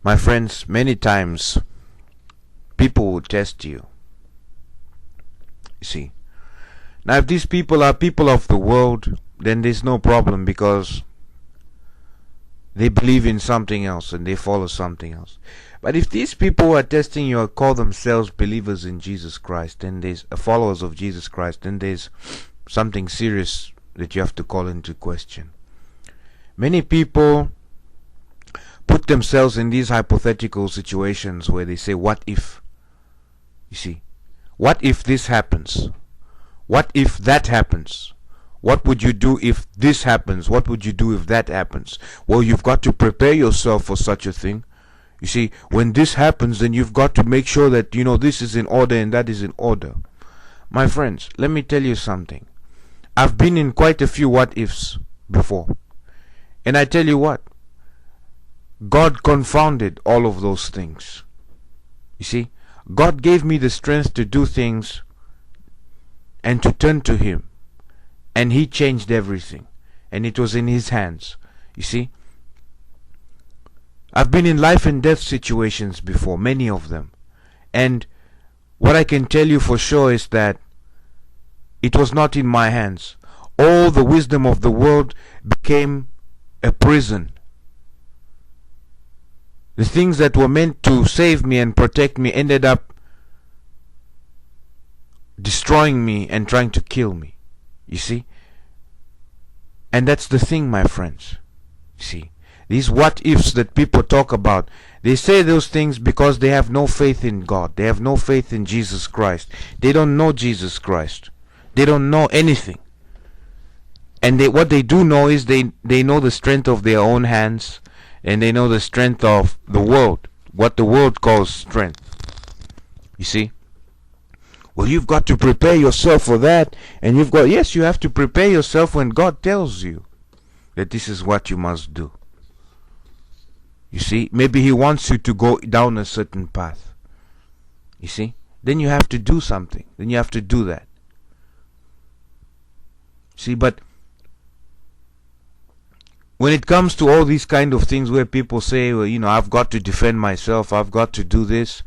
My friends, many times people will test you. You see. Now, if these people are people of the world, then there's no problem because they believe in something else and they follow something else. But if these people who are testing you call themselves believers in Jesus Christ, then there's followers of Jesus Christ, then there's something serious that you have to call into question. Many people put themselves in these hypothetical situations where they say, what if? You see, what if this happens? What if that happens? What would you do if this happens? What would you do if that happens? Well, you've got to prepare yourself for such a thing. You see, when this happens, then you've got to make sure that, this is in order and that is in order. My friends, let me tell you something. I've been in quite a few what ifs before. And I tell you what, God confounded all of those things. You see, God gave me the strength to do things and to turn to Him. And He changed everything. And it was in His hands. You see, I've been in life and death situations before, many of them. And what I can tell you for sure is that it was not in my hands. All the wisdom of the world became a prison. The things that were meant to save me and protect me ended up destroying me and trying to kill me. You see? And that's the thing, my friends. You see? These what ifs that people talk about, they say those things because they have no faith in God. They have no faith in Jesus Christ. They don't know Jesus Christ. They don't know anything. And what they do know is they know the strength of their own hands, and they know the strength of the world, what the world calls strength. You see? Well, you've got to prepare yourself for that, and yes, you have to prepare yourself when God tells you that this is what you must do. You see? Maybe He wants you to go down a certain path. You see? Then you have to do something. Then you have to do that. See, but when it comes to all these kind of things where people say, well, I've got to defend myself, I've got to do this,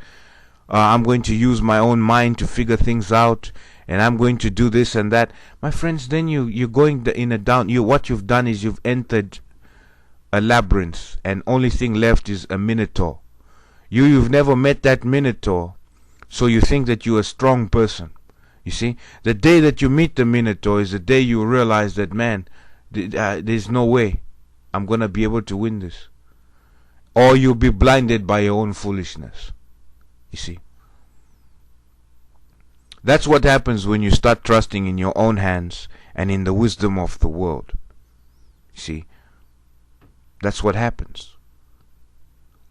I'm going to use my own mind to figure things out, and I'm going to do this and that. My friends, then you're going in a down. What you've done is you've entered a labyrinth, and only thing left is a minotaur. You've never met that minotaur, so you think that you're a strong person. You see, the day that you meet the minotaur is the day you realize that, man, there's no way I'm going to be able to win this. Or you'll be blinded by your own foolishness. You see. That's what happens when you start trusting in your own hands and in the wisdom of the world. You see. That's what happens.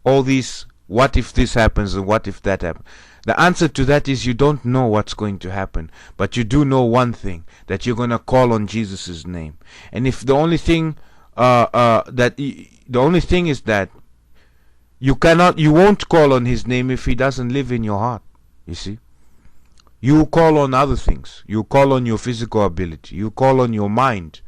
All these, what if this happens and what if that happens? The answer to that is you don't know what's going to happen, but you do know one thing, that you're going to call on Jesus' name. And if the only thing is that you won't call on His name if He doesn't live in your heart. You see, you call on other things. You call on your physical ability. You call on your mind.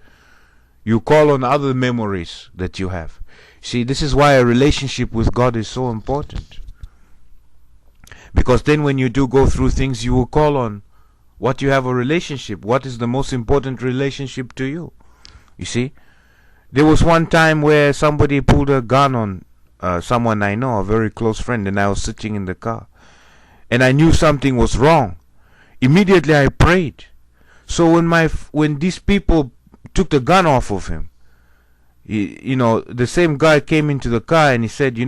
You call on other memories that you have. See, this is why a relationship with God is so important. Because then when you do go through things, you will call on what you have a relationship. What is the most important relationship to you? You see, there was one time where somebody pulled a gun on someone I know, a very close friend, and I was sitting in the car. And I knew something was wrong. Immediately I prayed. So when these people took the gun off of him, the same guy came into the car and he said, do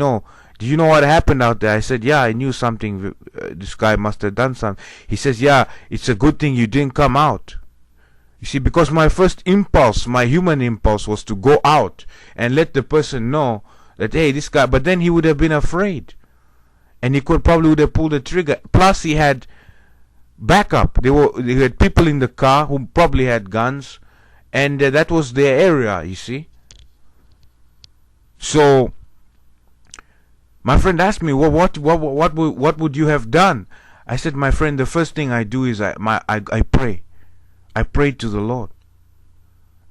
you know what happened out there? I said, yeah, I knew something. This guy must have done something. He says, yeah, it's a good thing you didn't come out. You see, because my first impulse, my human impulse, was to go out and let the person know that, hey, this guy, but then he would have been afraid. And he probably would have pulled the trigger. Plus, he had backup. They had people in the car who probably had guns. And that was their area, you see. So my friend asked me, well, what would you have done? I said, my friend, the first thing I do is I pray. I prayed to the Lord.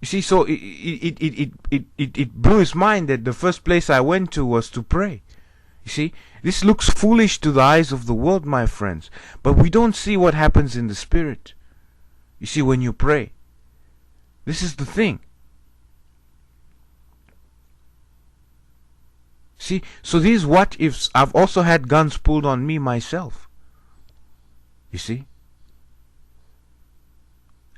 You see, so it blew his mind that the first place I went to was to pray. You You see, this looks foolish to the eyes of the world, my friends, but we don't see what happens in the spirit. You see, when you pray, this is the thing. See, so these what ifs, I've also had guns pulled on me myself. You see?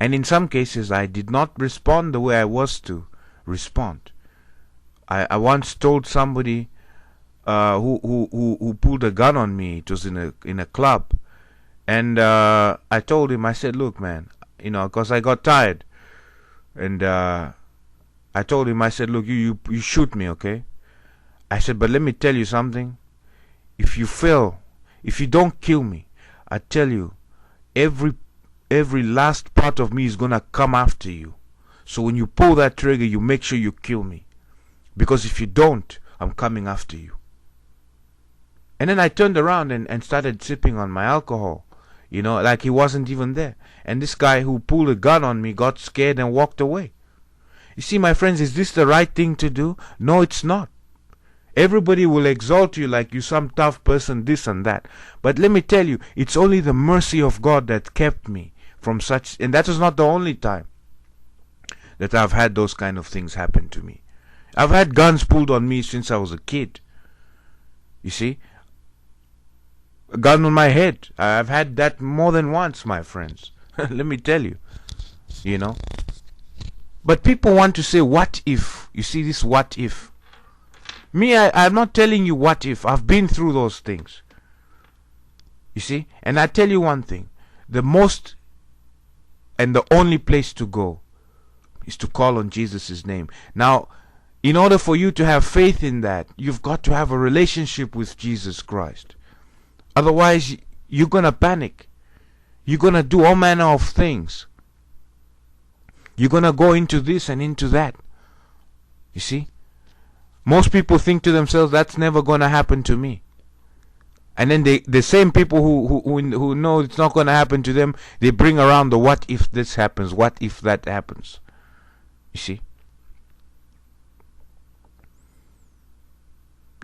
And in some cases, I did not respond the way I was to respond. I once told somebody who pulled a gun on me. It was in a club, and I told him. I said, "Look, man, because I got tired, and I told him. I said, look, you shoot me, okay?" I said, "But let me tell you something. If you fail, if you don't kill me, I tell you, every last part of me is gonna come after you. So when you pull that trigger, you make sure you kill me. Because if you don't, I'm coming after you." And then I turned around and started sipping on my alcohol, like he wasn't even there. And this guy who pulled a gun on me got scared and walked away. You see, my friends, is this the right thing to do? No, it's not. Everybody will exalt you like you some tough person, this and that. But let me tell you, it's only the mercy of God that kept me from such, and that was not the only time that I've had those kind of things happen to me. I've had guns pulled on me since I was a kid. You see? A gun on my head. I've had that more than once, my friends. Let me tell you. But people want to say, what if? You see this what if? Me, I'm not telling you what if. I've been through those things. You see? And I tell you one thing. The most and the only place to go is to call on Jesus' name. Now, in order for you to have faith in that, you've got to have a relationship with Jesus Christ. Otherwise, you're going to panic. You're going to do all manner of things. You're going to go into this and into that. You see? Most people think to themselves, that's never going to happen to me. And then the same people who know it's not going to happen to them, they bring around the what if this happens, what if that happens. You see?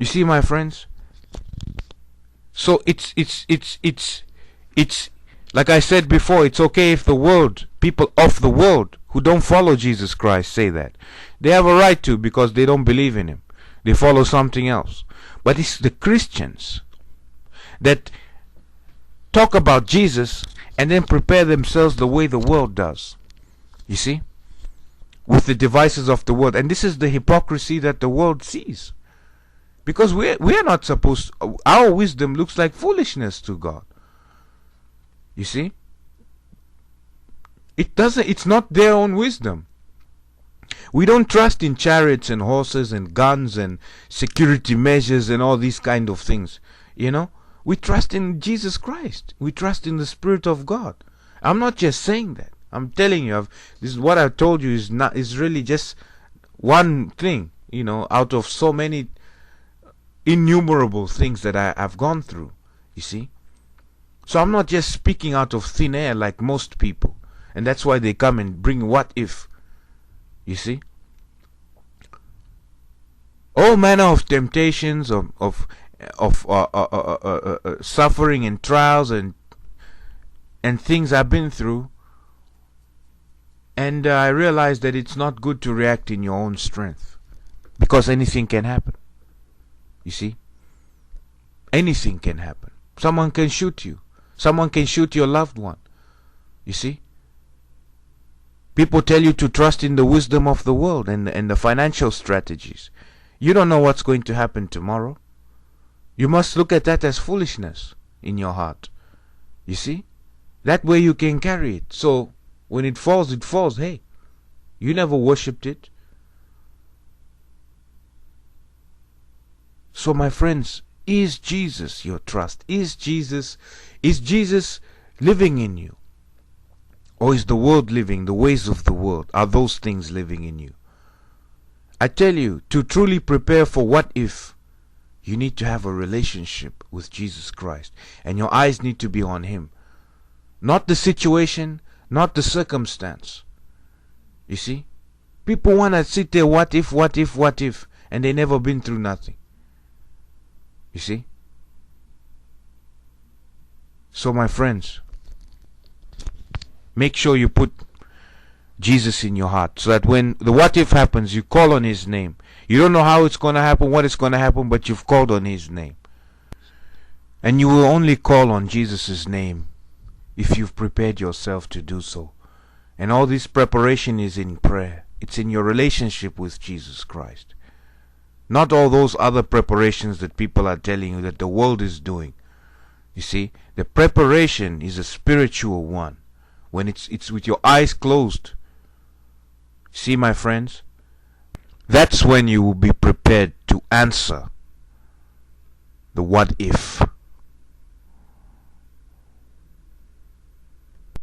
You see, my friends? So it's like I said before, it's okay if the world, people of the world who don't follow Jesus Christ say that. They have a right to, because they don't believe in him. They follow something else. But it's the Christians that talk about Jesus and then prepare themselves the way the world does. You see? With the devices of the world. And this is the hypocrisy that the world sees. Because we are not supposed, our wisdom looks like foolishness to God. You see? It's not their own wisdom. We don't trust in chariots and horses and guns and security measures and all these kind of things. We trust in Jesus Christ. We trust in the Spirit of God. I'm not just saying that. I'm telling you, this is what I've told you is really just one thing, out of so many innumerable things that I've gone through, you see. So I'm not just speaking out of thin air like most people. And that's why they come and bring what if, you see. All manner of temptations, of suffering and trials and things I've been through. And I realized that it's not good to react in your own strength. Because anything can happen. You see? Anything can happen. Someone can shoot you. Someone can shoot your loved one. You see? People tell you to trust in the wisdom of the world and the financial strategies. You don't know what's going to happen tomorrow. You must look at that as foolishness in your heart. You see? That way you can carry it. So when it falls, it falls. Hey, you never worshipped it. So my friends, is Jesus your trust? Is Jesus living in you? Or is the world living, the ways of the world? Are those things living in you? I tell you, to truly prepare for what if, you need to have a relationship with Jesus Christ. And your eyes need to be on him. Not the situation, not the circumstance. You see? People want to sit there, what if, and they never been through nothing. You see? So my friends, make sure you put Jesus in your heart, so that when the what if happens, you call on his name. You don't know how it's going to happen, what is going to happen, but you've called on his name. And you will only call on Jesus' name if you've prepared yourself to do so. And all this preparation is in prayer. It's in your relationship with Jesus Christ. Not all those other preparations that people are telling you that the world is doing. You see, the preparation is a spiritual one. When it's with your eyes closed. See, my friends? That's when you will be prepared to answer the what if.